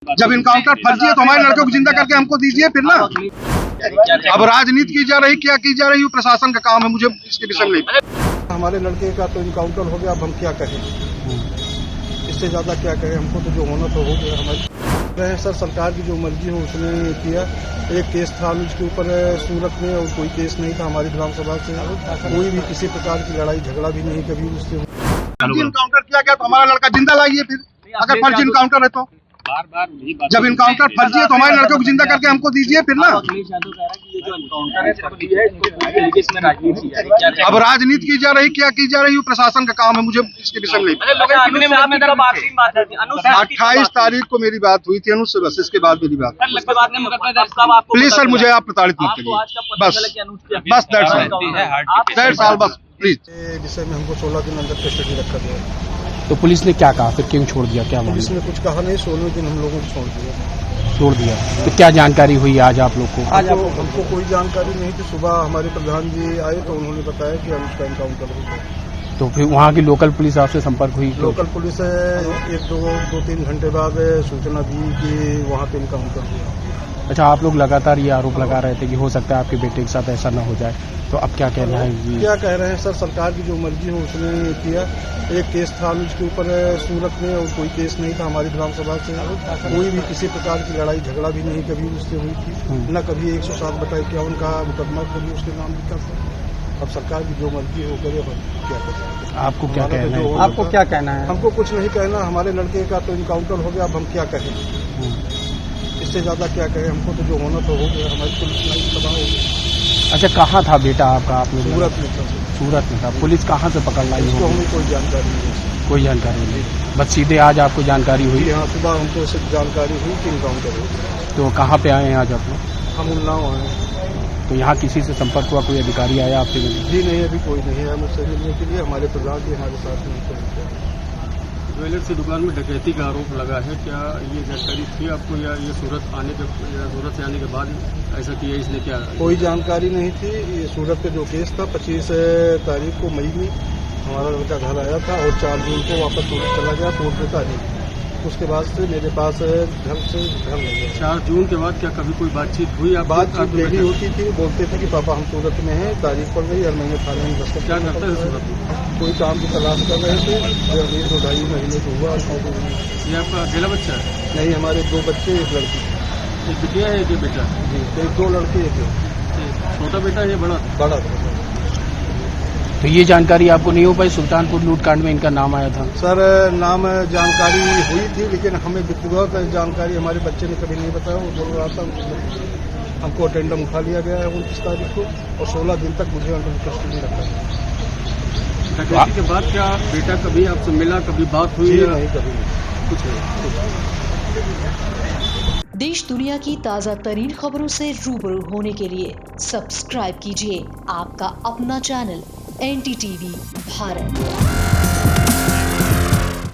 जब इनकाउंटर फर्जी है तो हमारे लड़कों को जिंदा करके हमको दीजिए फिर ना। अब राजनीति की जा रही, क्या की जा रही, प्रशासन का काम है, मुझे इसके विषय में नहीं। हमारे लड़के का तो इनकाउंटर हो गया, अब हम क्या कहें, इससे ज्यादा क्या कहें, हमको तो जो होना तो हो गया। हमारे सर सरकार की जो मर्जी हो उसने किया। एक केस था उसके ऊपर सूरत में, और कोई केस नहीं था हमारी विधानसभा से, कोई भी किसी प्रकार की लड़ाई झगड़ा भी नहीं कभी उससे। इनकाउंटर किया गया तो हमारा लड़का जिंदा लाइए फिर, अगर फर्जी इनकाउंटर है तो। जब इनकाउंटर फर्जी है तो हमारे लड़कों को जिंदा करके हमको दीजिए फिर ना। अब राजनीति की जा रही, क्या की जा रही, प्रशासन का काम है, मुझे इसके विषय में नहीं। 28 तारीख को मेरी बात हुई थी अनुज से, बस इसके बाद मेरी बात। प्लीज सर मुझे आप प्रताड़ित मत करिए, बस डेढ़ साल बस प्लीज। विषय में हमको 16 दिन अंदर कस्टडी रखा गया। तो पुलिस ने क्या कहा, फिर क्यों छोड़ दिया, क्या पुलिस ने कुछ कहा नहीं, 16 दिन हम लोगों को छोड़ दिया। तो क्या जानकारी हुई आज आप लोग को? आज हमको कोई जानकारी नहीं थी। सुबह हमारे प्रधान जी आए तो उन्होंने बताया कि अनुज का इनकाउंटर हो गया। तो फिर वहाँ की लोकल पुलिस आपसे संपर्क हुई? लोकल पुलिस 1-2-3 घंटे बाद सूचना दी कि वहाँ पे इनकाउंटर हुआ। अच्छा, आप लोग लगातार ये आरोप लगा रहे थे कि हो सकता है आपके बेटे के साथ ऐसा न हो जाए, तो अब क्या कहना है जी? क्या कह रहे हैं सर, सरकार की जो मर्जी हो उसने किया। एक केस था उसके ऊपर सूरत में, और कोई केस नहीं था हमारी विधानसभा से, कोई भी किसी प्रकार की लड़ाई झगड़ा भी नहीं कभी उससे हुई थी, न कभी 107/51 का मुकदमा कभी उसके नाम लिखा था। अब सरकार की जो मर्जी हो करे, क्या करें। आपको क्या कहना है? आपको क्या कहना है? हमको कुछ नहीं कहना, हमारे लड़के का तो इनकाउंटर हो गया, अब हम क्या कहें, इससे ज्यादा क्या कहें, हमको तो जो होना तो हो गया। हमारी पुलिस नहीं तबाह हो गई। अच्छा, कहाँ था बेटा आपका? आपने सूरत में था। सूरत में था। पुलिस कहाँ से पकड़ लाई? इसको हमें कोई जानकारी नहीं। कोई जानकारी नहीं, बस सीधे आज आपको जानकारी हुई? यहाँ सुबह हमको सिर्फ जानकारी हुई कि इनकाउंटर हो। तो कहाँ पे आए हैं आज आप लोग? हम उन्नाव आए। तो यहाँ किसी से संपर्क हुआ, कोई अधिकारी आया आपसे? जी नहीं, अभी कोई नहीं है मुझसे मिलने के लिए। हमारे प्रधान जी हमारे साथ में। ज्वेलर्स की दुकान में डकैती का आरोप लगा है, क्या ये जानकारी थी आपको, या ये सूरत से आने के बाद ऐसा किया इसने? क्या कोई जानकारी नहीं थी। ये सूरत पे जो केस था 25 तारीख को मई में हमारा लड़का घर आया था, और 4 जून को वापस सूरत चला गया कोर्ट में तारीख। उसके बाद से मेरे पास घर नहीं गया। 4 जून के बाद क्या कभी कोई बातचीत हुई? बातचीत डेली होती थी, बोलते थे कि पापा हम सूरत में हैं, तारीख पड़ गई, और महीने थाने में दस्तखत। क्या करते हैं सूरत में? कोई काम की तलाश कर रहे थे। जब 2-2.5 महीने तो हुआ। ये आपका अकेला बच्चा है? नहीं, हमारे 2 बच्चे, 1 लड़की। एक बिटिया है, एक बेटा? जी, 2 लड़के, 1 छोटा बेटा है, बड़ा। तो ये जानकारी आपको नहीं हो पाई? सुल्तानपुर लूटकांड में इनका नाम आया था सर। नाम जानकारी हुई थी, लेकिन हमें व्यक्तिगत जानकारी हमारे बच्चे ने कभी नहीं बताया। वो बोल रहा था हमको अटेंडम उठा लिया गया है 29 तारीख को, और 16 दिन तक मुझे अंडर कस्टडी रखा है। डकैती के बाद क्या बेटा कभी आपसे मिला, कभी बात हुई? नहीं, कभी नहीं, कुछ नहीं। देश दुनिया की ताज़ा तरीन खबरों से रूबरू होने के लिए सब्सक्राइब कीजिए आपका अपना चैनल NDTV भारत।